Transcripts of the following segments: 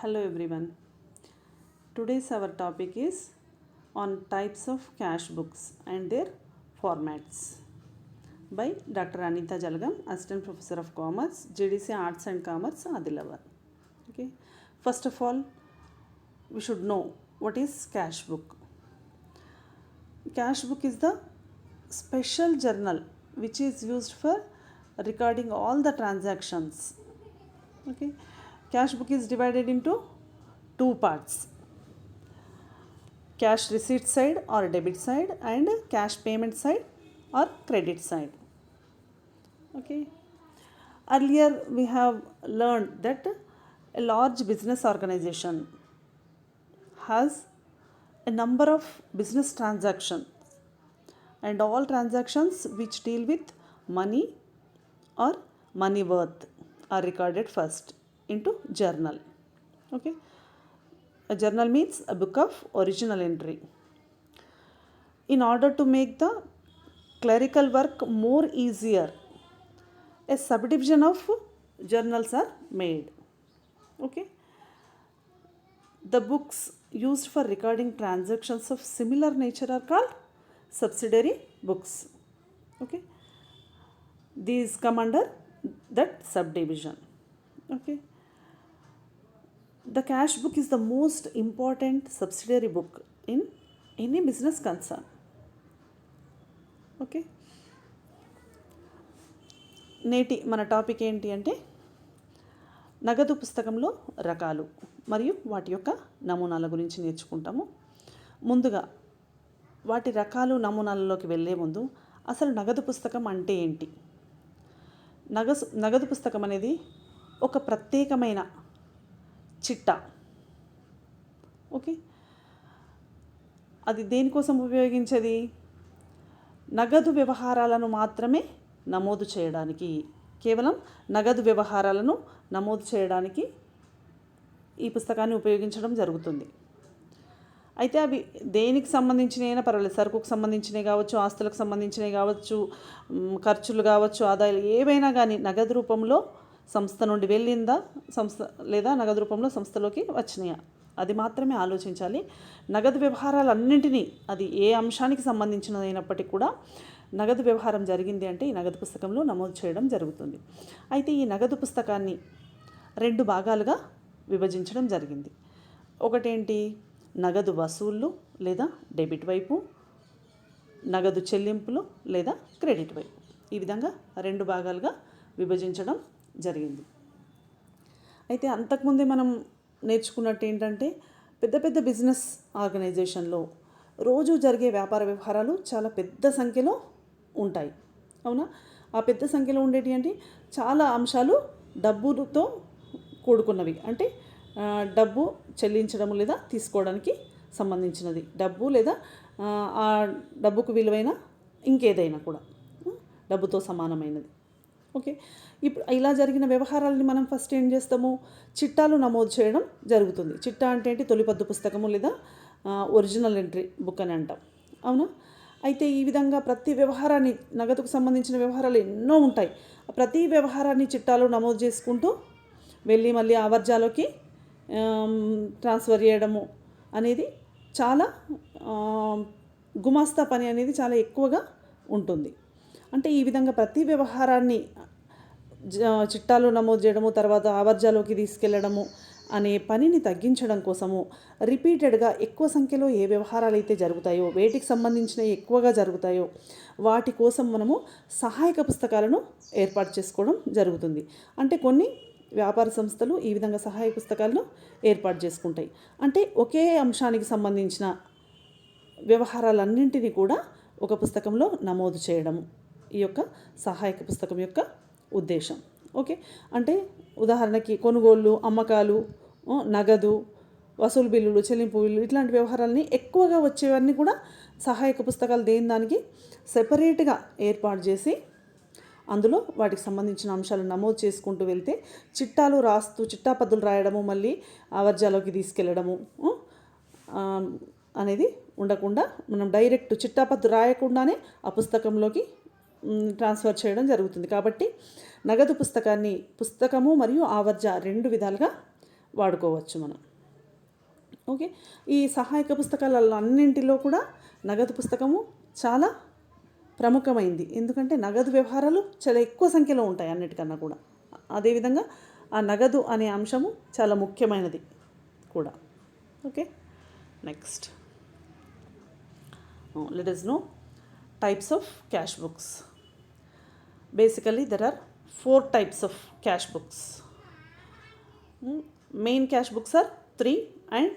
Hello everyone. Today's our topic is on types of cash books and their formats by Dr. Anita Jalgam, Assistant Professor of Commerce, JDC Arts and Commerce, Adilabad. Okay. First of all, we should know what is cash book. Cash book is the special journal which is used for recording all the transactions. Okay. Cash book is divided into two parts: cash receipt side or debit side and cash payment side or credit side. Okay. Earlier we have learned that a large business organization has a number of business transactions, and all transactions which deal with money or money worth are recorded first into journal. Okay. A journal means a book of original entry. In order to make the clerical work more easier, a subdivision of journals are made. Okay. The books used for recording transactions of similar nature are called subsidiary books. Okay. These come under that subdivision. Okay. The cash book is the most important subsidiary book in any business concern. Okay. నేటి మన topic ఏంటి అంటే నగదు పుస్తకంలో రకాలు మరియు వాటి యొక్క నమూనాల గురించి నేర్చుకుంటాము. ముందుగా వాటి రకాలు నమూనాలలోకి వెళ్ళే ముందు అసలు నగదు పుస్తకం అంటే ఏంటి? నగదు పుస్తకం అనేది ఒక ప్రత్యేకమైన చిట్టా. ఓకే. అది దేనికోసం ఉపయోగించేది? నగదు వ్యవహారాలను మాత్రమే నమోదు చేయడానికి, కేవలం నగదు వ్యవహారాలను నమోదు చేయడానికి ఈ పుస్తకాన్ని ఉపయోగించడం జరుగుతుంది. అయితే అవి దేనికి సంబంధించినైనా పర్వాలేదు, సరుకుకు సంబంధించినవి కావచ్చు, ఆస్తులకు సంబంధించినవి కావచ్చు, ఖర్చులు కావచ్చు, ఆదాయాలు ఏవైనా కానీ నగదు రూపంలో సంస్థ నుండి వెళ్ళిందా, సంస్థ లేదా నగదు రూపంలో సంస్థలోకి వచ్చినాయా, అది మాత్రమే ఆలోచించాలి. నగదు వ్యవహారాలన్నింటినీ, అది ఏ అంశానికి సంబంధించినదైనప్పటికీ కూడా నగదు వ్యవహారం జరిగింది అంటే ఈ నగదు పుస్తకంలో నమోదు చేయడం జరుగుతుంది. అయితే ఈ నగదు పుస్తకాన్ని రెండు భాగాలుగా విభజించడం జరిగింది. ఒకటేంటి? నగదు వసూళ్ళు లేదా డెబిట్ వైపు, నగదు చెల్లింపులు లేదా క్రెడిట్ వైపు. ఈ విధంగా రెండు భాగాలుగా విభజించడం జరిగింది. అయితే అంతకుముందే మనం నేర్చుకున్నట్టు ఏంటంటే పెద్ద పెద్ద బిజినెస్ ఆర్గనైజేషన్లో రోజు జరిగే వ్యాపార వ్యవహారాలు చాలా పెద్ద సంఖ్యలో ఉంటాయి. అవునా? ఆ పెద్ద సంఖ్యలో ఉండేటి అంటే చాలా అంశాలు డబ్బులతో కూడుకున్నవి. అంటే డబ్బు చెల్లించడం లేదా తీసుకోవడానికి సంబంధించినది, డబ్బు లేదా ఆ డబ్బుకు విలువైన ఇంకేదైనా కూడా డబ్బుతో సమానమైనది. ఓకే. ఇప్పుడు ఇలా జరిగిన వ్యవహారాలని మనం ఫస్ట్ ఏం చేస్తాము? చిట్టాలు నమోదు చేయడం జరుగుతుంది. చిట్టా అంటే ఏంటి? తొలిపద్దు పుస్తకము లేదా ఒరిజినల్ ఎంట్రీ బుక్ అని అంటాం. అవునా? అయితే ఈ విధంగా ప్రతి వ్యవహారాన్ని, నగదుకు సంబంధించిన వ్యవహారాలు ఎన్నో ఉంటాయి, ప్రతి వ్యవహారాన్ని చిట్టాలు నమోదు చేసుకుంటూ వెళ్ళి మళ్ళీ ఆవర్జాలోకి ట్రాన్స్ఫర్ చేయడము అనేది చాలా గుమాస్తా పని అనేది చాలా ఎక్కువగా ఉంటుంది. అంటే ఈ విధంగా ప్రతి వ్యవహారాన్ని చిట్టాలు నమోదు చేయడము, తర్వాత ఆవర్జాలోకి తీసుకెళ్లడము అనే పనిని తగ్గించడం కోసము రిపీటెడ్గా ఎక్కువ సంఖ్యలో ఏ వ్యవహారాలు అయితే జరుగుతాయో, వేటికి సంబంధించినవి ఎక్కువగా జరుగుతాయో వాటి కోసం మనము సహాయక పుస్తకాలను ఏర్పాటు చేసుకోవడం జరుగుతుంది. అంటే కొన్ని వ్యాపార సంస్థలు ఈ విధంగా సహాయక పుస్తకాలను ఏర్పాటు చేసుకుంటాయి. అంటే ఒకే అంశానికి సంబంధించిన వ్యవహారాలన్నింటినీ కూడా ఒక పుస్తకంలో నమోదు చేయడము ఈ యొక్క సహాయక పుస్తకం యొక్క ఉద్దేశం. ఓకే. అంటే ఉదాహరణకి కొనుగోళ్ళు, అమ్మకాలు, నగదు, వసూలు బిల్లులు, చెల్లింపు బిల్లులు, ఇట్లాంటి వ్యవహారాలని ఎక్కువగా వచ్చేవన్నీ కూడా సహాయక పుస్తకాలు దేని దానికి సెపరేట్గా ఏర్పాటు చేసి అందులో వాటికి సంబంధించిన అంశాలు నమోదు చేసుకుంటూ వెళ్తే చిట్టాలు రాస్తూ చిట్టాపద్దులు రాయడము, మళ్ళీ ఆవర్జాలోకి తీసుకెళ్ళడము అనేది ఉండకుండా మనం డైరెక్ట్ చిట్టాపద్దు రాయకుండానే ఆ పుస్తకంలోకి ట్రాన్స్ఫర్ చేయడం జరుగుతుంది. కాబట్టి నగదు పుస్తకాన్ని పుస్తకము మరియు ఆవర్జ రెండు విధాలుగా వాడుకోవచ్చు మనం. ఓకే, ఈ సహాయక పుస్తకాలలో అన్నింటిలో కూడా నగదు పుస్తకము చాలా ప్రముఖమైంది. ఎందుకంటే నగదు వ్యవహారాలు చాలా ఎక్కువ సంఖ్యలో ఉంటాయి అన్నిటికన్నా కూడా. అదేవిధంగా ఆ నగదు అనే అంశము చాలా ముఖ్యమైనది కూడా. Okay, next let us know types of cash books. Basically there are 4 types of cash books. Main cash books are 3 and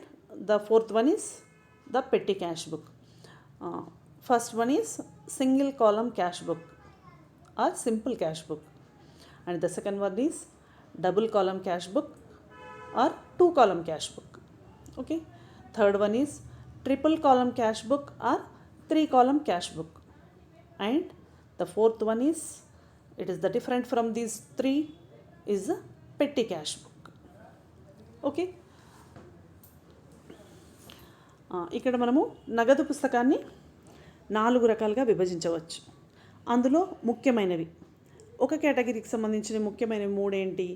the fourth one is the petty cash book. First one is single column cash book or simple cash book, and the second one is double column cash book or 2 column cash book. Okay, third one is triple column cash book or 3 column cash book, and the fourth one is, it is the different from these 3, is a petty cash book. Okay, ఇక్కడ మనము నగదు పుస్తకాన్ని 4 రకాలుగా విభజించవచ్చు. అందులో ముఖ్యమైనవి, ఒక కేటగిరీకి సంబంధించిన ముఖ్యమైనవి 3 ఏంటి?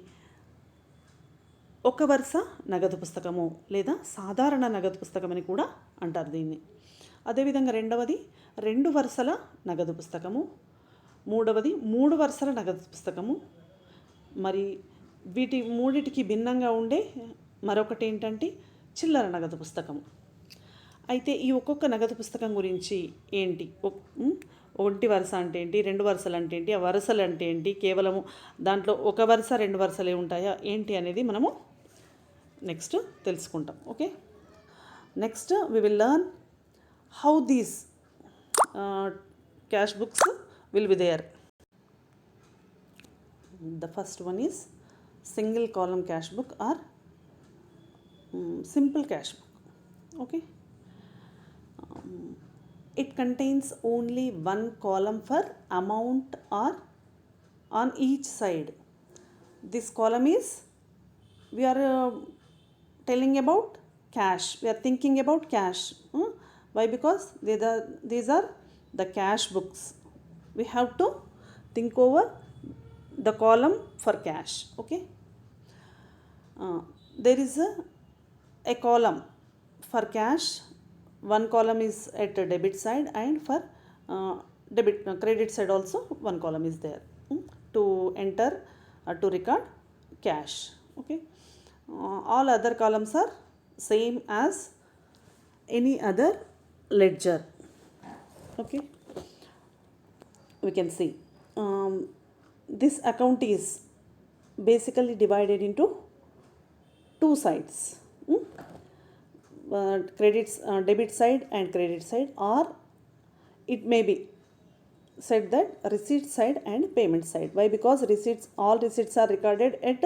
ఒక వరుస నగదు పుస్తకము లేదా సాధారణ నగదు పుస్తకం అని కూడా అంటారు దీన్ని. అదేవిధంగా రెండవది 2 వరుసల నగదు పుస్తకము, మూడవది 3 వరుసల నగదు పుస్తకము, మరి వీటి మూడిటికి భిన్నంగా ఉండే మరొకటి ఏంటంటే చిల్లర నగదు పుస్తకము. అయితే ఈ ఒక్కొక్క నగదు పుస్తకం గురించి ఏంటి, ఒకటి వరుస అంటే ఏంటి, 2 వరుసలు అంటే ఏంటి, ఆ వరుసలు అంటే ఏంటి, కేవలము దాంట్లో ఒక వరుస 2 వరుసలే ఉంటాయా ఏంటి అనేది మనము నెక్స్ట్ తెలుసుకుంటాం. Okay, next we will learn how these cash books will be there. The first one is single column cash book or simple cash book. Okay, it contains only one column for amount or on each side. This column is, we are telling about cash, we are thinking about cash. Why? Because these are the cash books. We have to think over the column for cash. Okay, there is a column for cash. One column is at the debit side, and for credit side also one column is there to enter to record cash. Okay, all other columns are same as any other ledger. Okay, we can see this account is basically divided into 2 sides, debit side and credit side, or it may be said that receipt side and payment side. Why? Because all receipts are recorded at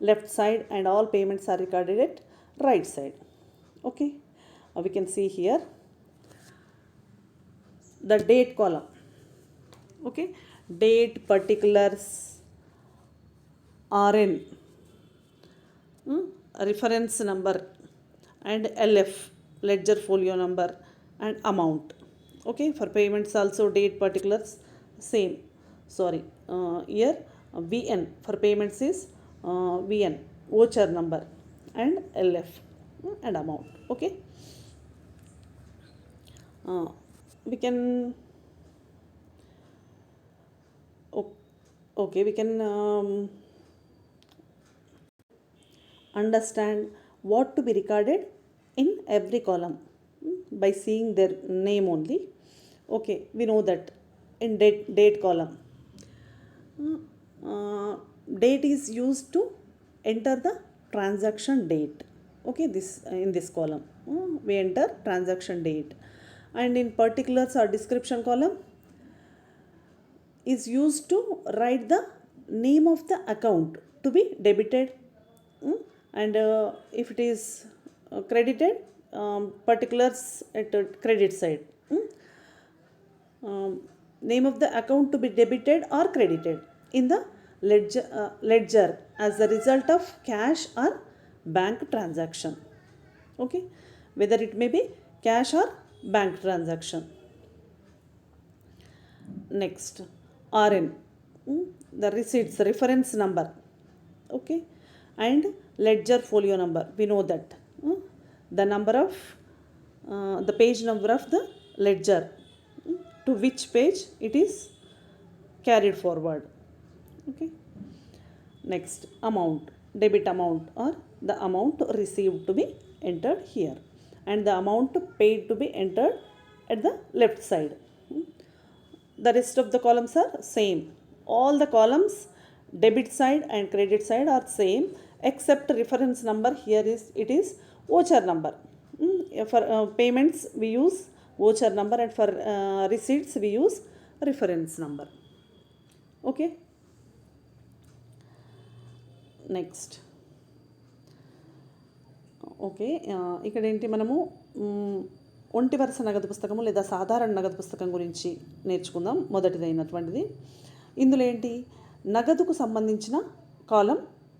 left side and all payments are recorded at right side. Okay, we can see here the date column. Okay, date, particulars, RN, reference number, and LF, ledger folio number, and amount. Okay, for payments also date, particulars, same. Sorry, here VN for payments is VN, voucher number, and LF and amount. Okay, we can understand what to be recorded in every column by seeing their name only. Okay, we know that in date column, date is used to enter the transaction date. Okay, this in this column we enter transaction date, and in particulars or description column is used to write the name of the account to be debited, and if it is credited, particulars at credit side, name of the account to be debited or credited in the ledger as a result of cash or bank transaction. Okay, whether it may be cash or bank transaction. Next, RN, the receipts reference number. Okay, and ledger folio number. We know that the number of the page number of the ledger, to which page it is carried forward. Okay. Next, amount, debit amount or the amount received to be entered here, and the amount paid to be entered at the left side. The rest of the columns are same. All the columns, debit side and credit side, are same, except reference number. Here it is voucher number. For payments we use voucher number, and for receipts we use reference number. Okay. Next okay, ఇక్కడ ఏంటి, మనము ఒంటి వరుస నగదు పుస్తకము లేదా సాధారణ నగదు పుస్తకం గురించి నేర్చుకుందాం. మొదటిదైనటువంటిది ఇందులో ఏంటి, నగదుకు సంబంధించిన కాలం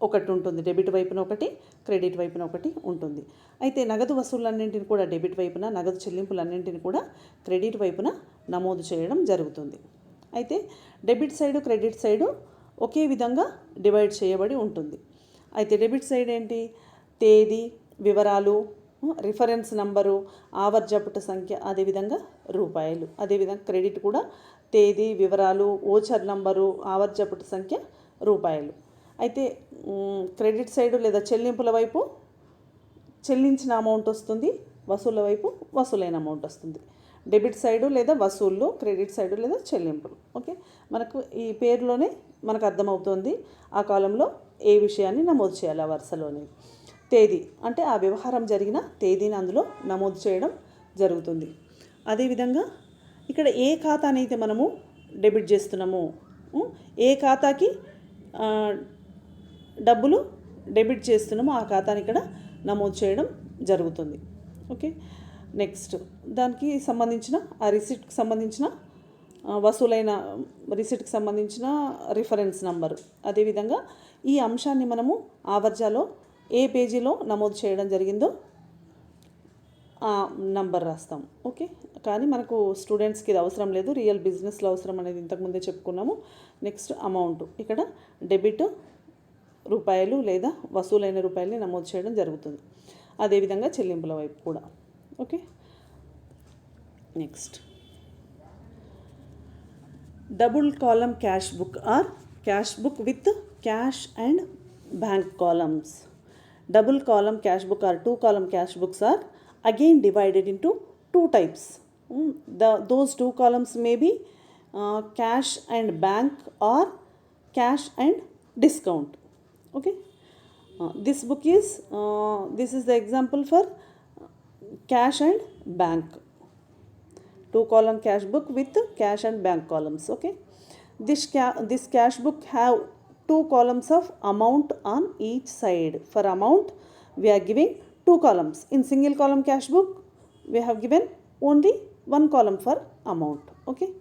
ఒకటి ఉంటుంది, డెబిట్ వైపున ఒకటి, క్రెడిట్ వైపున ఒకటి ఉంటుంది. అయితే నగదు వసూళ్ళన్నింటిని కూడా డెబిట్ వైపున, నగదు చెల్లింపులన్నింటిని కూడా క్రెడిట్ వైపున నమోదు చేయడం జరుగుతుంది. అయితే డెబిట్ సైడు క్రెడిట్ సైడు ఒకే విధంగా డివైడ్ చేయబడి ఉంటుంది. అయితే డెబిట్ సైడ్ ఏంటి, తేదీ, వివరాలు, రిఫరెన్స్ నంబరు, ఆవర్జపుట సంఖ్య, అదేవిధంగా రూపాయలు. అదేవిధంగా క్రెడిట్ కూడా తేదీ, వివరాలు, ఓచర్ నంబరు, ఆవర్జపుట సంఖ్య, రూపాయలు. అయితే క్రెడిట్ సైడు లేదా చెల్లింపుల వైపు చెల్లించిన అమౌంట్ వస్తుంది, వసూళ్ళ వైపు వసూలైన అమౌంట్ వస్తుంది. డెబిట్ సైడు లేదా వసూళ్ళు, క్రెడిట్ సైడు లేదా చెల్లింపులు. ఓకే, మనకు ఈ పేరులోనే మనకు అర్థమవుతుంది ఆ కాలంలో ఏ విషయాన్ని నమోదు చేయాలి. ఆ వరుసలోనే తేదీ అంటే ఆ వ్యవహారం జరిగిన తేదీని అందులో నమోదు చేయడం జరుగుతుంది. అదేవిధంగా ఇక్కడ ఏ ఖాతానైతే మనము డెబిట్ చేస్తున్నామో, ఏ ఖాతాకి డబ్బులు డెబిట్ చేస్తున్నామో ఆ ఖాతాని ఇక్కడ నమోదు చేయడం జరుగుతుంది. ఓకే. నెక్స్ట్, దానికి సంబంధించిన ఆ రిసిప్ట్కి సంబంధించిన వసూలైన రిసిప్ట్కి సంబంధించిన రిఫరెన్స్ నంబరు. అదేవిధంగా ఈ అంశాన్ని మనము ఆవర్జాలో ఏ పేజీలో నమోదు చేయడం జరిగిందో ఆ నంబర్ రాస్తాం. ఓకే, కానీ మనకు స్టూడెంట్స్కి ఇది అవసరం లేదు, రియల్ బిజినెస్లో అవసరం అనేది ఇంతకుముందే చెప్పుకున్నాము. నెక్స్ట్, అమౌంట్, ఇక్కడ డెబిట్ రూపాయలు లేదా వసూలైన రూపాయలని నమోదు చేయడం జరుగుతుంది. అదేవిధంగా చెల్లింపుల వైపు కూడా. Okay. Next, double column cash book or cash book with cash and bank columns. Double column cash book or two column cash books are again divided into two types. Those two columns may be cash and bank or cash and discount. Okay. This book is this is the example for cash and bank. Two column cash book with cash and bank columns. Okay, this cash book have two columns of amount on each side. For amount we are giving two columns. In single column cash book we have given only one column for amount. Okay,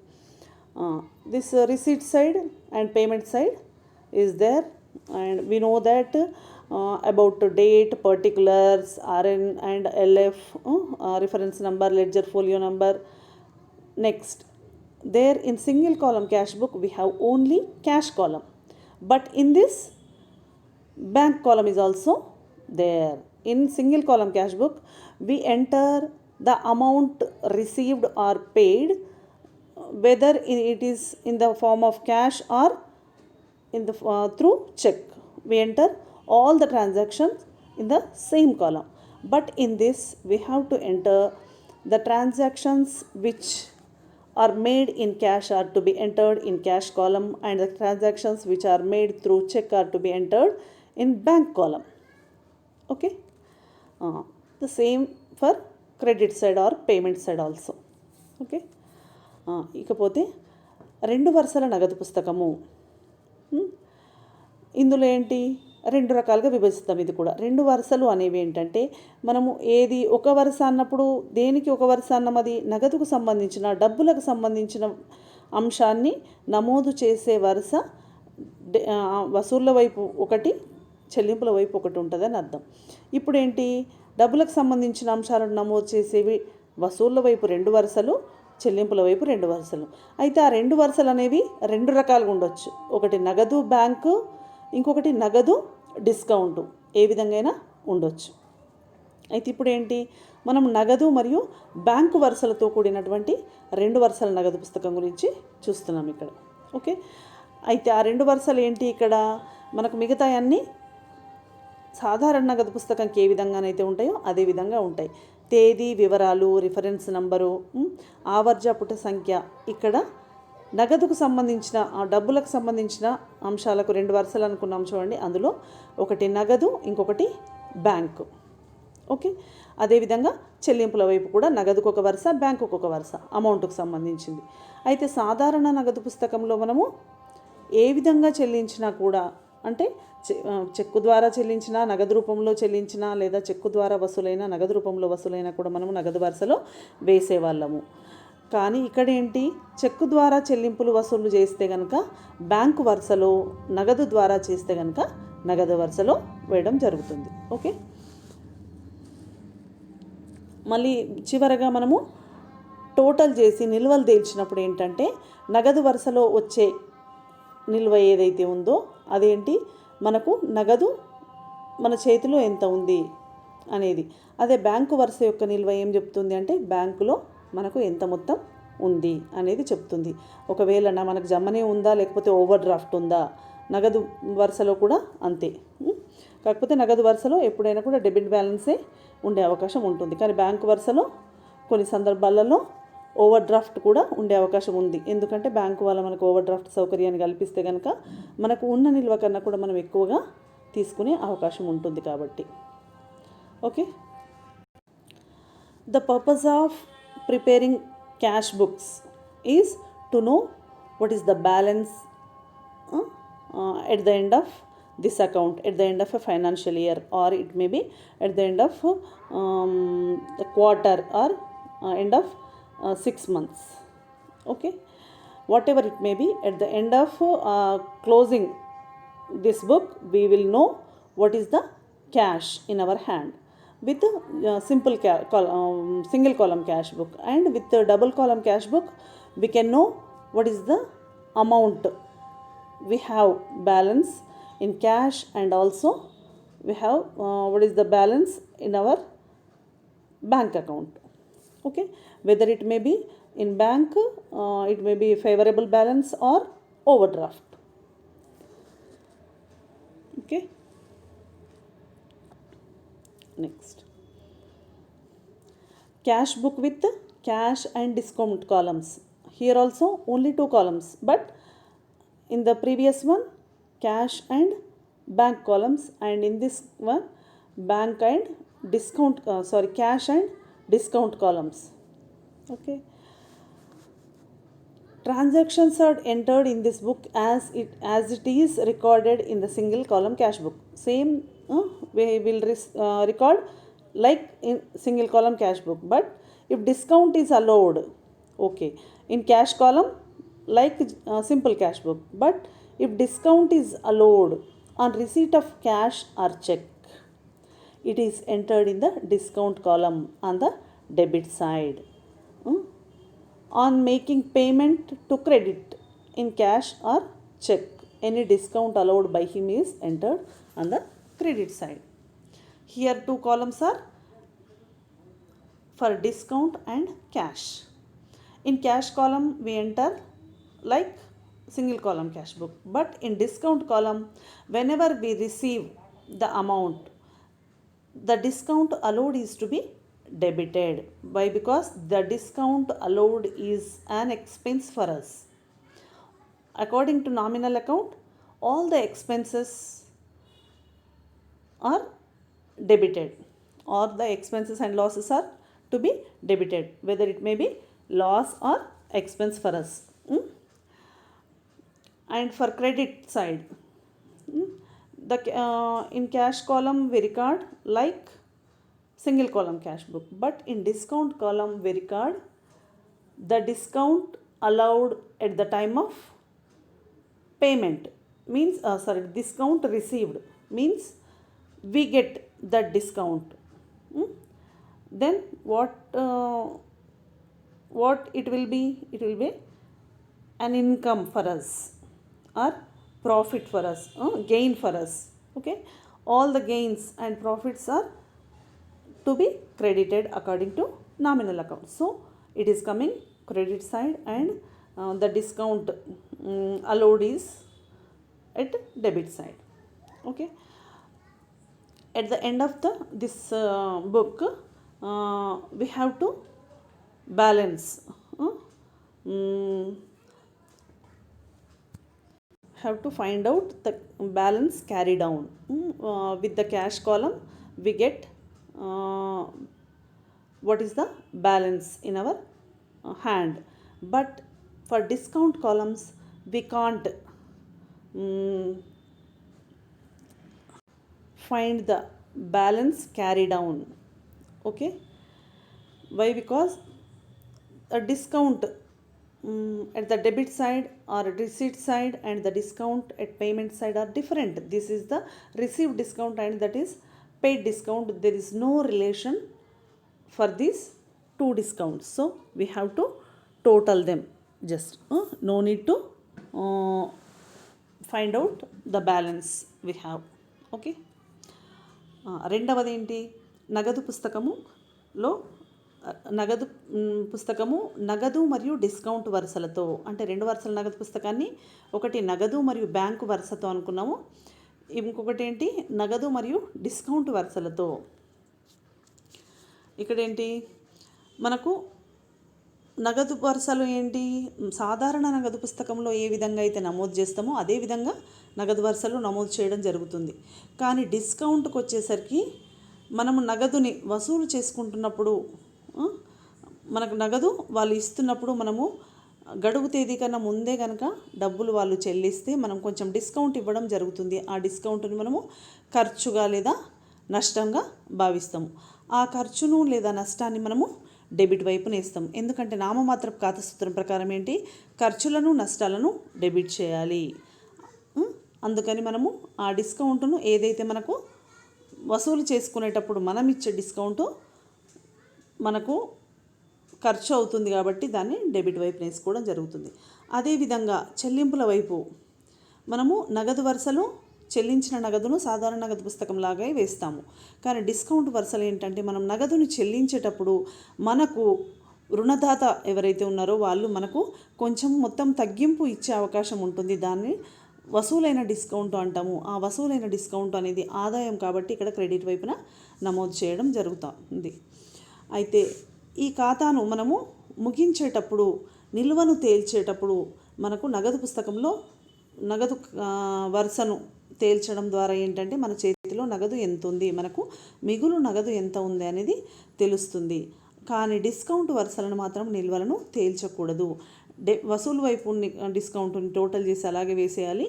this receipt side and payment side is there, and we know that about date, particulars, RN and LF, reference number, ledger folio number. Next, there in single column cash book we have only cash column, but in this bank column is also there. In single column cash book we enter the amount received or paid, whether it is in the form of cash or in the through check. We enter all the transactions in the same column, but in this we have to enter the transactions which are made in cash are to be entered in cash column, and the transactions which are made through check are to be entered in bank column. Okay, the same for credit side or payment side also. Okay, ఇకపోతే రెండు వరుసల నగదు పుస్తకము, ఇందులో ఏంటి, రెండు రకాలుగా విభజిస్తాం. ఇది కూడా రెండు వరుసలు అనేవి ఏంటంటే, మనము ఏది ఒక వరుస అన్నప్పుడు దేనికి ఒక వరుస అన్నమది నగదుకు సంబంధించిన డబ్బులకు సంబంధించిన అంశాన్ని నమోదు చేసే వరుస వసూళ్ళ వైపు ఒకటి, చెల్లింపుల వైపు ఒకటి ఉంటుందని అర్థం. ఇప్పుడు ఏంటి, డబ్బులకు సంబంధించిన అంశాలను నమోదు చేసేవి వసూళ్ళ వైపు రెండు వరుసలు, చెల్లింపుల వైపు రెండు వరుసలు. అయితే ఆ రెండు వరుసలు అనేవి రెండు రకాలుగా ఉండొచ్చు. ఒకటి నగదు బ్యాంకు, ఇంకొకటి నగదు డిస్కౌంట్ ఏ విధంగా అయినా ఉండొచ్చు. అయితే ఇప్పుడు ఏంటి, మనం నగదు మరియు బ్యాంకు వరుసలతో కూడినటువంటి 2 వరుసల నగదు పుస్తకం గురించి చూస్తున్నాం ఇక్కడ. ఓకే, అయితే ఆ 2 వరుసలు ఏంటి, ఇక్కడ మనకు మిగతా అన్నీ సాధారణ నగదు పుస్తకంకి ఏ విధంగానైతే ఉంటాయో అదే విధంగా ఉంటాయి. తేదీ, వివరాలు, రిఫరెన్స్ నంబరు, ఆవర్జ పుట సంఖ్య. ఇక్కడ నగదుకు సంబంధించిన డబ్బులకు సంబంధించిన అంశాలకు 2 వరుసలు అనుకున్నాం చూడండి. అందులో ఒకటి నగదు, ఇంకొకటి బ్యాంకు. ఓకే, అదేవిధంగా చెల్లింపుల వైపు కూడా నగదుకు ఒక వరుస, బ్యాంకుకు ఒక వరుస అమౌంట్కు సంబంధించింది. అయితే సాధారణ నగదు పుస్తకంలో మనము ఏ విధంగా చెల్లించినా కూడా, అంటే చెక్కు ద్వారా చెల్లించినా, నగదు రూపంలో చెల్లించినా, లేదా చెక్కు ద్వారా వసూలైన, నగదు రూపంలో వసూలైనా కూడా మనము నగదు వరుసలో వేసేవాళ్ళము. కానీ ఇక్కడ ఏంటి, చెక్కు ద్వారా చెల్లింపులు వసూలు చేస్తే కనుక బ్యాంకు వరుసలో, నగదు ద్వారా చేస్తే కనుక నగదు వరుసలో వేయడం జరుగుతుంది. ఓకే, మళ్ళీ చివరగా మనము టోటల్ చేసి నిల్వలు తేల్చినప్పుడు ఏంటంటే, నగదు వరుసలో వచ్చే నిల్వ ఏదైతే ఉందో అదేంటి, మనకు నగదు మన చేతిలో ఎంత ఉంది అనేది. అదే బ్యాంకు వరుస యొక్క నిల్వ ఏం చెప్తుంది అంటే, బ్యాంకులో మనకు ఎంత మొత్తం ఉంది అనేది చెప్తుంది. ఒకవేళ మనకు జమనే ఉందా లేకపోతే ఓవర్ డ్రాఫ్ట్ ఉందా, నగదు వరుసలో కూడా అంతే. కాకపోతే నగదు వరుసలో ఎప్పుడైనా కూడా డెబిట్ బ్యాలెన్సే ఉండే అవకాశం ఉంటుంది. కానీ బ్యాంకు వరుసలో కొన్ని సందర్భాలలో ఓవర్ డ్రాఫ్ట్ కూడా ఉండే అవకాశం ఉంది. ఎందుకంటే బ్యాంకు వల్ల మనకు ఓవర్ డ్రాఫ్ట్ సౌకర్యాన్ని కల్పిస్తే కనుక మనకు ఉన్న నిల్వ కన్నా కూడా మనం ఎక్కువగా తీసుకునే అవకాశం ఉంటుంది కాబట్టి. Okay, the purpose of preparing cash books is to know what is the balance at the end of this account, at the end of a financial year, or it may be at the end of the quarter, or end of 6 months. Okay, whatever it may be, at the end of closing this book we will know what is the cash in our hand. With single column cash book and with the double column cash book we can know what is the amount we have balance in cash, and also we have what is the balance in our bank account. Okay, whether it may be in bank, it may be favorable balance or overdraft. Okay, next, cash book with cash and discount columns. Here also only 2 columns, but in the previous one cash and bank columns, and in this one bank and discount cash and discount columns. Okay, transactions are entered in this book as it is recorded in the single column cash book. Same we will record like in single column cash book, but if discount is allowed, okay, in cash column like simple cash book, but if discount is allowed on receipt of cash or check, it is entered in the discount column on the debit side. On making payment to credit in cash or check, any discount allowed by him is entered on the credit side. Here 2 columns are for discount and cash. In cash column we enter like single column cash book, but in discount column whenever we receive the amount, the discount allowed is to be debited. Why? Because the discount allowed is an expense for us. According to nominal account, all the expenses are debited, or the expenses and losses are to be debited, whether it may be loss or expense for us. And for credit side, in cash column we record like single column cash book, but in discount column we record the discount allowed at the time of payment, means discount received, means we get that discount. Then what it will be? It will be an income for us, or profit for us, gain for us. Okay, all the gains and profits are to be credited according to nominal account. So it is coming credit side, and the discount allowed is at debit side. Okay, at the end of this book, we have to balance, uh, mm, have to find out the balance carry down. With the cash column we get uh, what is the balance in our hand, but for discount columns we can't mm, find the balance carry down. Okay, why? Because a discount at the debit side or receipt side and the discount at payment side are different. This is the received discount and that is paid discount. There is no relation for these two discounts, so we have to total them. Just no need to uh, find out the balance we have. Okay, రెండవది ఏంటి, నగదు పుస్తకములో నగదు పుస్తకము నగదు మరియు discount వరుసలతో, అంటే రెండు వరుసల నగదు పుస్తకాన్ని ఒకటి నగదు మరియు బ్యాంకు వరుసతో అనుకున్నాము, ఇంకొకటి ఏంటి నగదు మరియు డిస్కౌంట్ వరుసలతో. ఇక్కడేంటి మనకు నగదు వరుసలు ఏంటి, సాధారణ నగదు పుస్తకంలో ఏ విధంగా అయితే నమోదు చేస్తామో అదే విధంగా నగదు వరుసలు నమోదు చేయడం జరుగుతుంది. కానీ డిస్కౌంట్కి వచ్చేసరికి మనము నగదుని వసూలు చేసుకుంటున్నప్పుడు, మనకు నగదు వాళ్ళు ఇస్తున్నప్పుడు మనము గడువు తేదీ కన్నా ముందే కనుక డబ్బులు వాళ్ళు చెల్లిస్తే మనం కొంచెం డిస్కౌంట్ ఇవ్వడం జరుగుతుంది. ఆ డిస్కౌంట్ని మనము ఖర్చుగా లేదా నష్టంగా భావిస్తాము. ఆ ఖర్చును లేదా నష్టాన్ని మనము డెబిట్ వైపున వేస్తాం. ఎందుకంటే నామమాత్రపు ఖాతా సూత్రం ప్రకారం ఏంటి, ఖర్చులను నష్టాలను డెబిట్ చేయాలి. అందుకని మనము ఆ డిస్కౌంట్ను ఏదైతే మనకు వసూలు చేసుకునేటప్పుడు మనం ఇచ్చే డిస్కౌంట్ మనకు ఖర్చు అవుతుంది కాబట్టి దాన్ని డెబిట్ వైపు వేసుకోవడం జరుగుతుంది. అదేవిధంగా చెల్లింపుల వైపు మనము నగదు వరుసలు చెల్లించిన నగదును సాధారణ నగదు పుస్తకం లాగే వేస్తాము. కానీ డిస్కౌంట్ వరుసలు ఏంటంటే మనం నగదును చెల్లించేటప్పుడు మనకు రుణదాత ఎవరైతే ఉన్నారో వాళ్ళు మనకు కొంచెం మొత్తం తగ్గింపు ఇచ్చే అవకాశం ఉంటుంది. దాన్ని వసూలైన డిస్కౌంట్ అంటాము. ఆ వసూలైన డిస్కౌంట్ అనేది ఆదాయం కాబట్టి ఇక్కడ క్రెడిట్ వైపున నమోదు చేయడం జరుగుతుంది. అయితే ఈ ఖాతాను మనము ముగించేటప్పుడు, నిల్వను తేల్చేటప్పుడు మనకు నగదు పుస్తకంలో నగదు వరుసను తేల్చడం ద్వారా ఏంటంటే మన చేతిలో నగదు ఎంత ఉంది, మనకు మిగులు నగదు ఎంత ఉంది అనేది తెలుస్తుంది. కానీ డిస్కౌంట్ వరుసలను మాత్రం నిల్వలను తేల్చకూడదు. వసూలు వైపు డిస్కౌంట్ని టోటల్ చేసి అలాగే వేసేయాలి.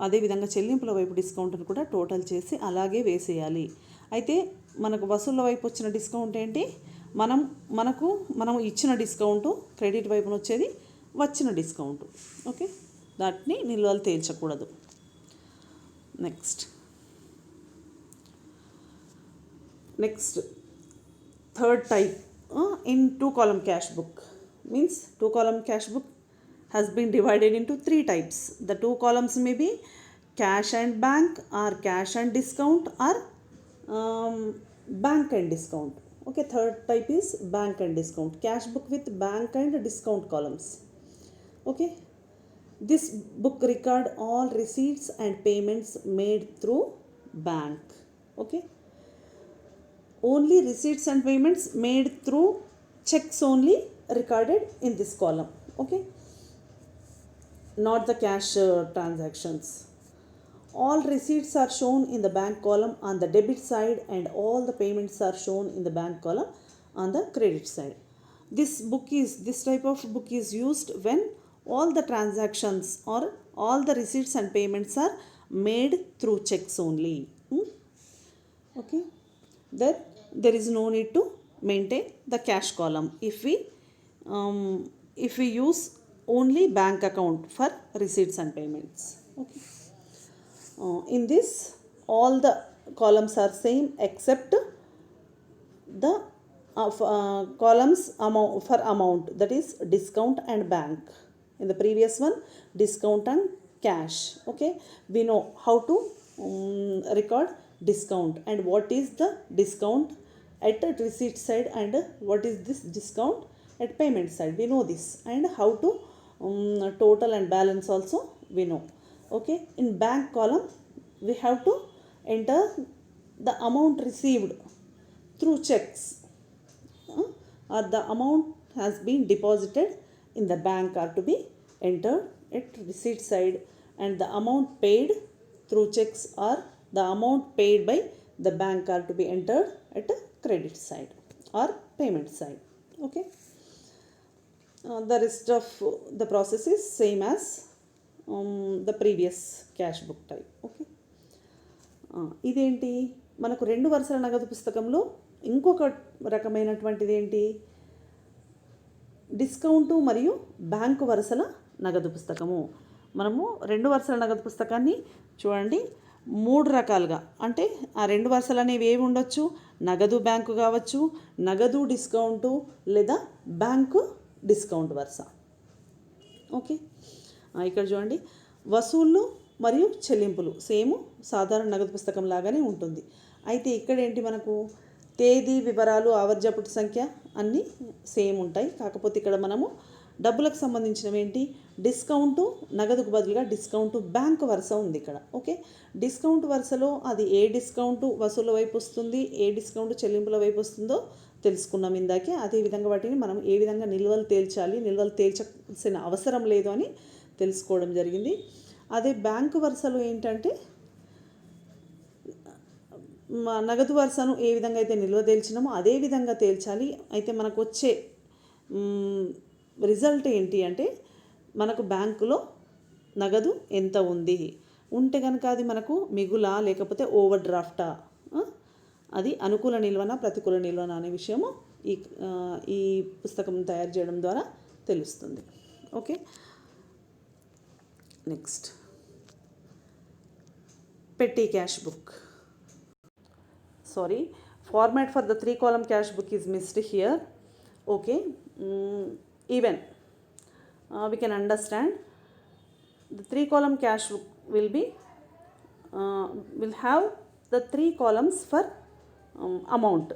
అదేవిధంగా చెల్లింపుల వైపు డిస్కౌంట్ని కూడా టోటల్ చేసి అలాగే వేసేయాలి. అయితే మనకు వసూళ్ళ వైపు వచ్చిన డిస్కౌంట్ ఏంటి, మనం ఇచ్చిన డిస్కౌంట్, క్రెడిట్ వైపున వచ్చేది వచ్చిన డిస్కౌంట్. ఓకే, దాన్ని నిల్వలు తేల్చకూడదు. Next third type in 2-column cash book. Means 2-column cash book has been divided into 3 types. The 2 columns may be cash and bank, or cash and discount, or bank and discount. Okay, third type is bank and discount. Cash book with bank and discount columns. Okay, this book record all receipts and payments made through bank. Okay, only receipts and payments made through checks only recorded in this column. Okay, not the cash transactions. All receipts are shown in the bank column on the debit side, and all the payments are shown in the bank column on the credit side. This type of book is used when all the transactions or all the receipts and payments are made through checks only. Okay, that there is no need to maintain the cash column if we use only bank account for receipts and payments. Okay, in this all the columns are same except the columns for amount, that is discount and bank. In the previous one, discount and cash. Okay, we know how to record discount, and what is the discount at the receipt side, and what is this discount at payment side. We know this, and how to total and balance also we know. Okay, in bank column we have to enter the amount received through checks, or the amount has been deposited in the bank are to be entered at receipt side, and the amount paid through checks or the amount paid by the bank are to be entered at the credit side or payment side. Okay, the rest of the process is same as the previous cash book type. Okay, ఇదేంటి మనకు 2 వరుసల నగదు పుస్తకంలో ఇంకొక రకమైనటువంటిది ఏంటి, discount మరియు bank వరుసల నగదు పుస్తకము. మనము 2 వరుసల నగదు పుస్తకాన్ని చూడండి 3 రకాలుగా, అంటే ఆ 2 వరుసలు అనేవి ఏవి ఉండొచ్చు, నగదు బ్యాంకు కావచ్చు, నగదు డిస్కౌంటు, లేదా బ్యాంకు డిస్కౌంట్ వరుస. ఓకే, ఇక్కడ చూడండి వసూళ్ళు మరియు చెల్లింపులు సేమ్ సాధారణ నగదు పుస్తకం లాగానే ఉంటుంది. అయితే ఇక్కడ ఏంటి, మనకు తేదీ వివరాలు ఆవర్జపుటు సంఖ్య అన్నీ సేమ్ ఉంటాయి. కాకపోతే ఇక్కడ మనము డబ్బులకు సంబంధించినవి ఏంటి, డిస్కౌంటు నగదుకు బదులుగా డిస్కౌంటు బ్యాంకు వరుస ఉంది ఇక్కడ. ఓకే, డిస్కౌంట్ వరుసలో అది ఏ డిస్కౌంటు వసూళ్ళ వైపు వస్తుంది, ఏ డిస్కౌంట్ చెల్లింపుల వైపు వస్తుందో తెలుసుకున్నాం ఇందాకే. అదేవిధంగా వాటిని మనం ఏ విధంగా నిల్వలు తేల్చాలి, నిల్వలు తేల్చాల్సిన అవసరం లేదు అని తెలుసుకోవడం జరిగింది. అదే బ్యాంకు వరుసలో ఏంటంటే నగదు వరుసను ఏ విధంగా అయితే నిల్వ తేల్చినామో అదే విధంగా తేల్చాలి. అయితే మనకు వచ్చే రిజల్ట్ ఏంటి అంటే మనకు బ్యాంకులో నగదు ఎంత ఉంది, ఉంటే కనుక అది మనకు మిగులా లేకపోతే ఓవర్ డ్రాఫ్టా, అది అనుకూల నిల్వన ప్రతికూల నిల్వన అనే విషయము ఈ పుస్తకం తయారు చేయడం ద్వారా తెలుస్తుంది. Okay, next petty cash book. Sorry, format for the 3-column cash book is missed here. Okay, even we can understand the 3-column cash book will have the 3 columns for amount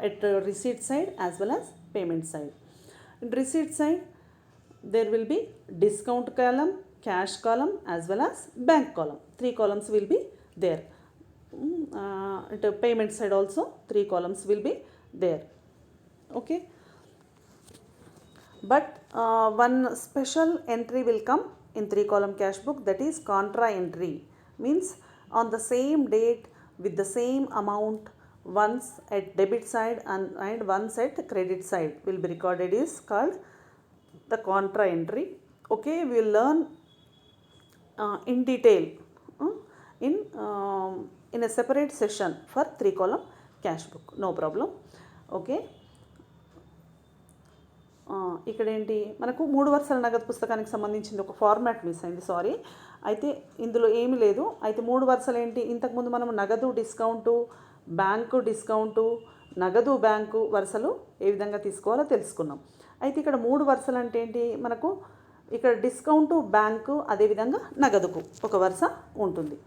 at the receipt side as well as payment side. In receipt side there will be discount column, cash column as well as bank column. 3 columns will be there. At the payment side also 3 columns will be there. Okay, but one special entry will come in 3-column cash book, that is contra entry. Means on the same date with the same amount, once at debit side and once at credit side will be recorded, is called the contra entry. Okay, we will learn in detail in a separate session for 3-column cash book, no problem. Okay, ఇక్కడ ఏంటి మనకు 3 వరుసల నగదు పుస్తకానికి సంబంధించింది ఒక format miss అయింది, sorry. అయితే ఇందులో ఏమీ లేదు. అయితే 3 వరుసలు ఏంటి, ఇంతకుముందు మనం నగదు డిస్కౌంటు, బ్యాంకు డిస్కౌంటు, నగదు బ్యాంకు వరుసలు ఏ విధంగా తీసుకోవాలో తెలుసుకున్నాం. అయితే ఇక్కడ 3 వరుసలు అంటే ఏంటి, మనకు ఇక్కడ డిస్కౌంటు, బ్యాంకు, అదేవిధంగా నగదుకు ఒక వరుస ఉంటుంది.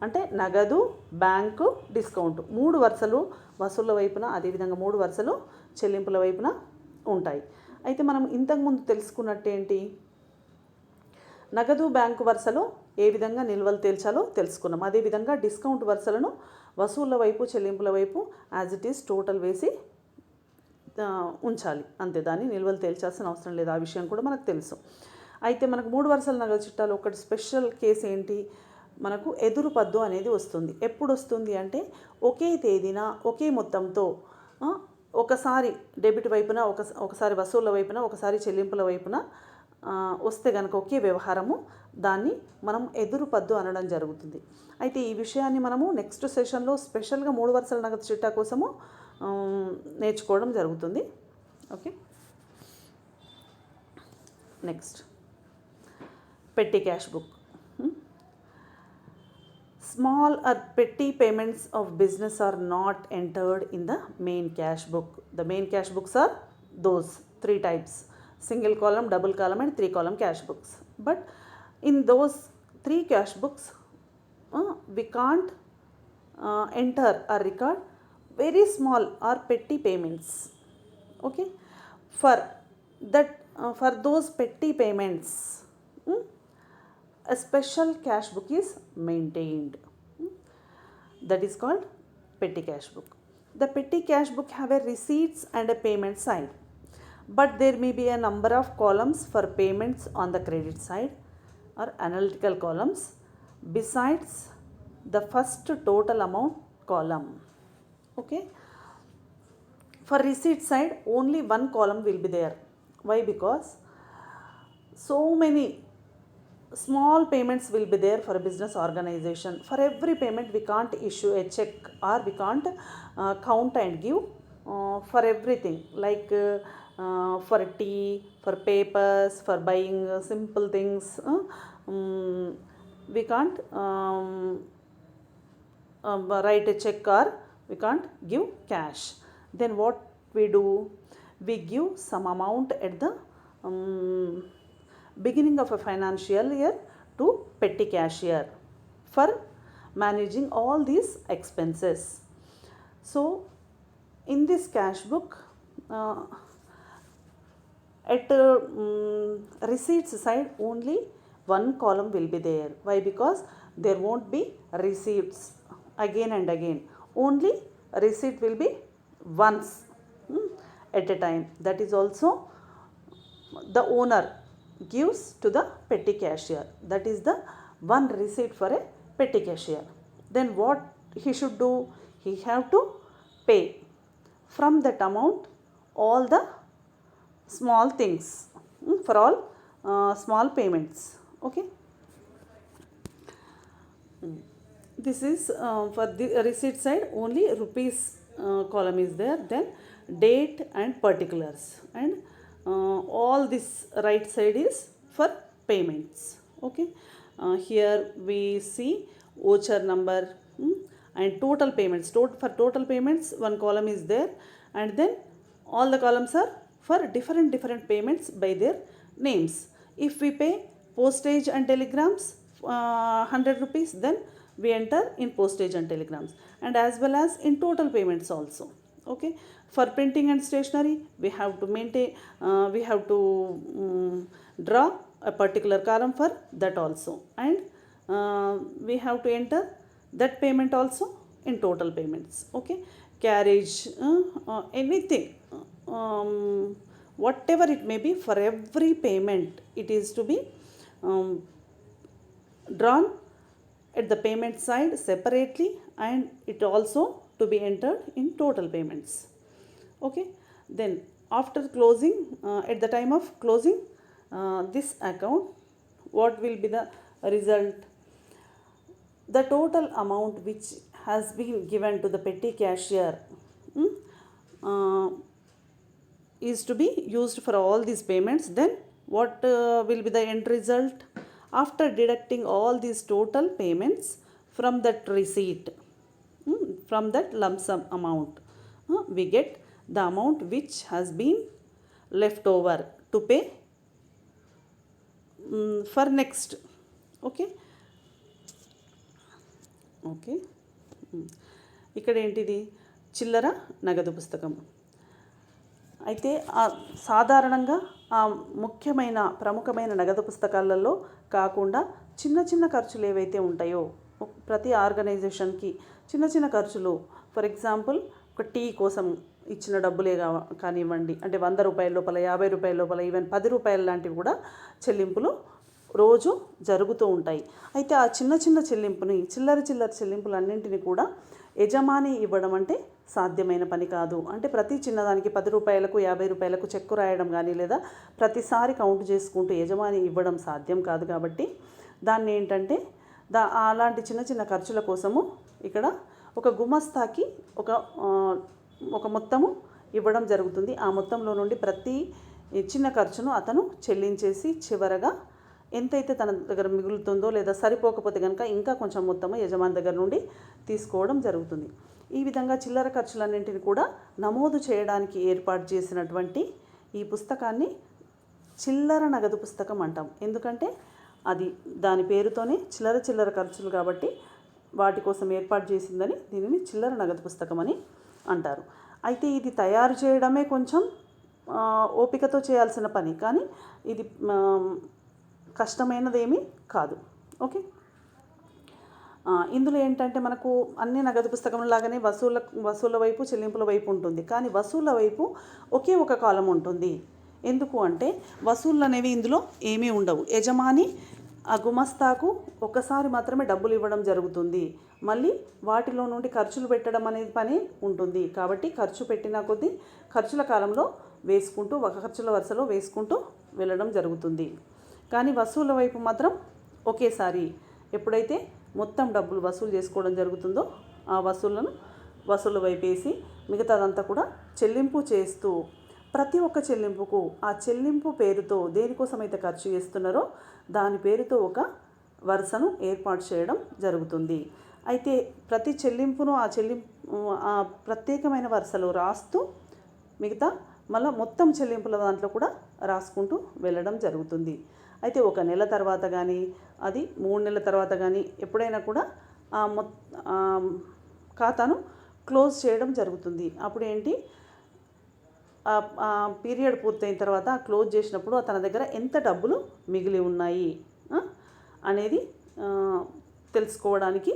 అంటే నగదు, బ్యాంకు, డిస్కౌంట్ 3 వరుసలు వసూళ్ళ వైపున, అదేవిధంగా 3 వరుసలు చెల్లింపుల వైపున ఉంటాయి. అయితే మనం ఇంతకుముందు తెలుసుకున్నట్టేంటి, నగదు బ్యాంకు వరుసలో ఏ విధంగా నిల్వలు తేల్చాలో తెలుసుకున్నాం. అదేవిధంగా డిస్కౌంట్ వరుసలను వసూళ్ళ వైపు చెల్లింపుల వైపు యాజ్ ఇట్ ఈస్ టోటల్ వేసి ఉంచాలి, అంతే. దాన్ని నిల్వలు తేల్చాల్సిన అవసరం లేదు, ఆ విషయం కూడా మనకు తెలుసు. అయితే మనకు 3 వరుసల నగదు చిట్టాలో ఒకటి స్పెషల్ కేసు ఏంటి, మనకు ఎదురు పద్దు అనేది వస్తుంది. ఎప్పుడు వస్తుంది అంటే ఒకే తేదీన ఒకే మొత్తంతో ఒకసారి డెబిట్ వైపున, ఒకసారి వసూళ్ళ వైపున, ఒకసారి చెల్లింపుల వైపున వస్తే కనుక ఒకే వ్యవహారము, దాన్ని మనం ఎదురు పద్దు అనడం జరుగుతుంది. అయితే ఈ విషయాన్ని మనము నెక్స్ట్ సెషన్లో స్పెషల్గా 3 వరుసల నగదు చిట్టా కోసము నేర్చుకోవడం జరుగుతుంది. Okay, next petty cash book. Small or petty payments of business are not entered in the main cash book. The main cash books are those 3 types: single column, double column and 3-column cash books. But in those 3 cash books, we can't enter or record very small or petty payments. Okay, for that for those petty payments, a special cash book is maintained. That is called petty cash book. The petty cash book have a receipts and a payment side, but there may be a number of columns for payments on the credit side or analytical columns besides the first total amount column. Okay, for receipt side only one column will be there. Why? Because so many small payments will be there for a business organization. For every payment we can't issue a check, or we can't count and give for everything, like for tea, for papers, for buying simple things. We can't write a check, or we can't give cash. Then what we do? We give some amount at the beginning of a financial year to petty cashier for managing all these expenses. So in this cash book, at receipts side only one column will be there. Why? Because there won't be receipts again and again. Only receipt will be once at a time. That is also the owner gives to the petty cashier. That is the one receipt for a petty cashier. Then what he should do? He have to pay from that amount all the small things, for all small payments. Okay, this is for the receipt side only rupees column is there. Then date and particulars, and all this right side is for payments. Okay, here we see voucher number and total payments. For total payments one column is there, and then all the columns are for different payments by their names. If we pay postage and telegrams 100 rupees, then we enter in postage and telegrams, and as well as in total payments also. Okay, for printing and stationery we have to maintain, we have to draw a particular column for that also, and we have to enter that payment also in total payments. Okay, carriage, anything, whatever it may be, for every payment it is to be drawn at the payment side separately, and it also to be entered in total payments. Okay, then after closing, at the time of closing this account, what will be the result? The total amount which has been given to the petty cashier is to be used for all these payments. Then what will be the end result? After deducting all these total payments from that receipt, from that lump sum amount, we get the amount which has been left over to pay for next. Okay, okay, ఇక్కడ ఏంటిది? చిల్లర నగదు పుస్తకం. అయితే సాధారణంగా ముఖ్యమైన ప్రముఖమైన నగదు పుస్తకాలలో కాకుండా చిన్న చిన్న ఖర్చులు ఏవైతే ఉంటాయో, ప్రతి ఆర్గనైజేషన్కి చిన్న చిన్న ఖర్చులు, ఫర్ ఎగ్జాంపుల్ ఒక టీ కోసం ఇచ్చిన డబ్బులే కానివ్వండి, అంటే 100 రూపాయల లోపల, 50 రూపాయల లోపల, ఈవెన్ 10 రూపాయల లాంటివి కూడా చెల్లింపులు రోజు జరుగుతూ ఉంటాయి. అయితే ఆ చిన్న చిన్న చెల్లింపుని, చిల్లర చెల్లింపులన్నింటినీ కూడా యజమాని ఇవ్వడం అంటే సాధ్యమైన పని కాదు. అంటే ప్రతి చిన్నదానికి 10 రూపాయలకు 50 రూపాయలకు చెక్కు రాయడం కానీ, లేదా ప్రతిసారి కౌంట్ చేసుకుంటూ యజమాని ఇవ్వడం సాధ్యం కాదు. కాబట్టి దాన్ని ఏంటంటే అలాంటి చిన్న చిన్న ఖర్చుల కోసము ఇక్కడ ఒక గుమస్తాకి ఒక మొత్తము ఇవ్వడం జరుగుతుంది. ఆ మొత్తంలో నుండి ప్రతి చిన్న ఖర్చును అతను చెల్లించేసి చివరగా ఎంతైతే తన దగ్గర మిగులుతుందో, లేదా సరిపోకపోతే కనుక ఇంకా కొంచెం మొత్తము యజమాని దగ్గర నుండి తీసుకోవడం జరుగుతుంది. ఈ విధంగా చిల్లర ఖర్చులన్నింటినీ కూడా నమోదు చేయడానికి ఏర్పాటు చేసినటువంటి ఈ పుస్తకాన్ని చిల్లర నగదు పుస్తకం అంటాం. ఎందుకంటే అది దాని పేరుతోనే చిల్లర ఖర్చులు కాబట్టి వాటి కోసం ఏర్పాటు చేసిందని దీనిని చిల్లర నగదు పుస్తకం అని అంటారు. అయితే ఇది తయారు చేయడమే కొంచెం ఓపికతో చేయాల్సిన పని, కానీ ఇది కష్టమైనదేమీ కాదు. ఓకే, ఇందులో ఏంటంటే మనకు అన్ని నగదు పుస్తకంలాగానే వసూళ్ళ వైపు చెల్లింపుల వైపు ఉంటుంది, కానీ వసూళ్ళ వైపు ఒకే ఒక కాలం ఉంటుంది. ఎందుకు అంటే వసూళ్ళు అనేవి ఇందులో ఏమీ ఉండవు. యజమాని ఆ గుమస్తాకు ఒక్కసారి మాత్రమే డబ్బులు ఇవ్వడం జరుగుతుంది. మళ్ళీ వాటిలో నుండి ఖర్చులు పెట్టడం అనేది పని ఉంటుంది. కాబట్టి ఖర్చు పెట్టిన కొద్దీ ఖర్చుల కాలంలో వేసుకుంటూ ఒక ఖర్చుల వరుసలో వేసుకుంటూ వెళ్ళడం జరుగుతుంది. కానీ వసూళ్ళ వైపు మాత్రం ఒకేసారి ఎప్పుడైతే మొత్తం డబ్బులు వసూలు చేసుకోవడం జరుగుతుందో ఆ వసూళ్ళ వైపు వేసి మిగతాదంతా కూడా చెల్లింపు చేస్తూ ప్రతి ఒక్క చెల్లింపుకు ఆ చెల్లింపు పేరుతో దేనికోసమైతే ఖర్చు చేస్తున్నారో దాని పేరుతో ఒక వరుసను ఏర్పాటు చేయడం జరుగుతుంది. అయితే ప్రతి చెల్లింపును ఆ ప్రత్యేకమైన వరుసలో రాస్తూ మిగతా మళ్ళీ మొత్తం చెల్లింపుల దాంట్లో కూడా రాసుకుంటూ వెళ్ళడం జరుగుతుంది. అయితే ఒక నెల తర్వాత కానీ అది 3 నెలల తర్వాత కానీ ఎప్పుడైనా కూడా ఆ ఖాతాను క్లోజ్ చేయడం జరుగుతుంది. అప్పుడు ఏంటి, ఆ పీరియడ్ పూర్తయిన తర్వాత క్లోజ్ చేసినప్పుడు తన దగ్గర ఎంత డబ్బులు మిగిలి ఉన్నాయి అనేది తెలుసుకోవడానికి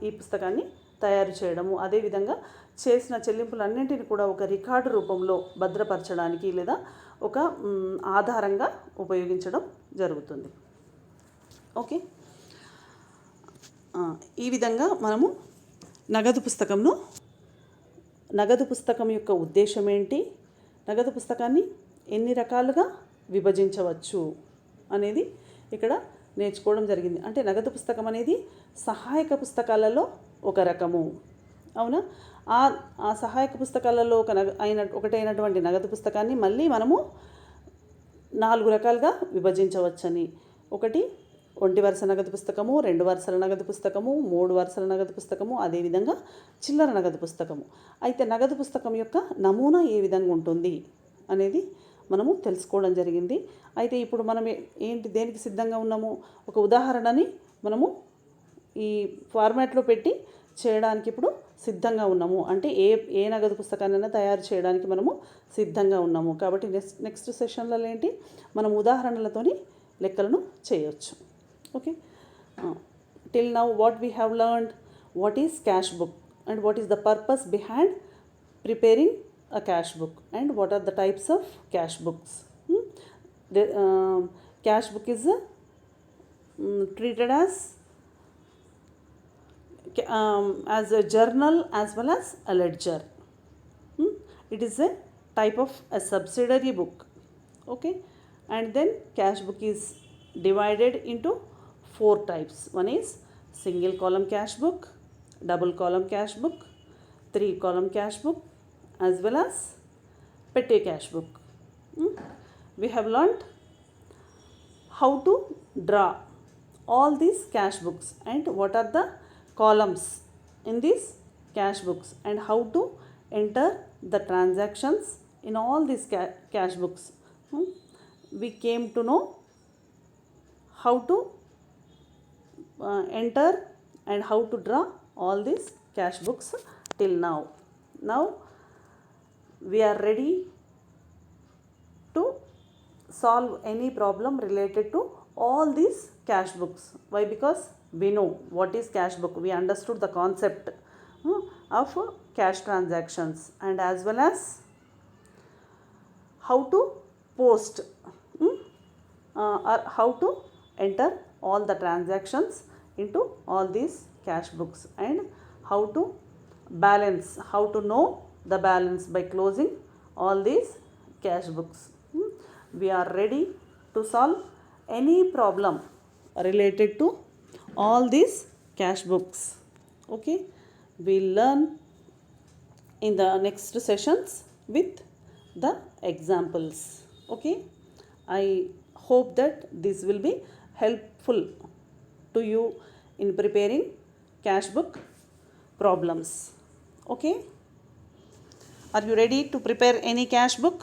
ఈ పుస్తకాన్ని తయారు చేయడము, అదేవిధంగా చేసిన చెల్లింపులన్నింటిని కూడా ఒక రికార్డు రూపంలో భద్రపరచడానికి లేదా ఒక ఆధారంగా ఉపయోగించడం జరుగుతుంది. ఓకే, ఈ విధంగా మనము నగదు పుస్తకం యొక్క ఉద్దేశం ఏంటి, నగదు పుస్తకాన్ని ఎన్ని రకాలుగా విభజించవచ్చు అనేది ఇక్కడ నేర్చుకోవడం జరిగింది. అంటే నగదు పుస్తకం అనేది సహాయక పుస్తకాలలో ఒక రకము. అవునా, ఆ సహాయక పుస్తకాలలో ఒకటైనటువంటి నగదు పుస్తకాన్ని మళ్ళీ మనము 4 రకాలుగా విభజించవచ్చని. ఒకటి ఒంటి వరుస నగదు పుస్తకము, 2 వరుసల నగదు పుస్తకము, 3 వరుసల నగదు పుస్తకము, అదేవిధంగా చిల్లర నగదు పుస్తకము. అయితే నగదు పుస్తకం యొక్క నమూనా ఏ విధంగా ఉంటుంది అనేది మనము తెలుసుకోవడం జరిగింది. అయితే ఇప్పుడు మనం దేనికి సిద్ధంగా ఉన్నాము, ఒక ఉదాహరణని మనము ఈ ఫార్మాట్లో పెట్టి చేయడానికి ఇప్పుడు సిద్ధంగా ఉన్నాము. అంటే ఏ నగదు పుస్తకాన్నైనా తయారు చేయడానికి మనము సిద్ధంగా ఉన్నాము. కాబట్టి నెక్స్ట్ సెషన్లలో ఏంటి, మనం ఉదాహరణలతోని లెక్కలను చేయొచ్చు. Okay, till now what we have learned, what is cash book and what is the purpose behind preparing a cash book and what are the types of cash books. The cash book is treated as a journal as well as a ledger. It is a type of a subsidiary book. Okay, and then cash book is divided into 4 types. One is single column cash book, double column cash book, 3 column cash book, as well as petty cash book. We have learnt how to draw all these cash books and what are the columns in these cash books and how to enter the transactions in all these cash books. We came to know how to enter and how to draw all these cash books till now. Now we are ready to solve any problem related to all these cash books. Why? Because we know what is cash book. We understood the concept of cash transactions and as well as how to post or how to enter all the transactions into all these cash books and how to balance, how to know the balance by closing all these cash books. We are ready to solve any problem related to all these cash books. Okay, we'll learn in the next sessions with the examples. Okay, I hope that this will be helpful to you in preparing cash book problems. Okay, are you ready to prepare any cash book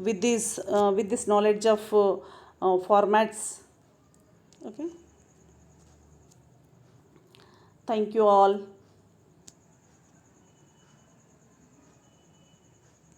with this knowledge of formats? Okay, thank you all.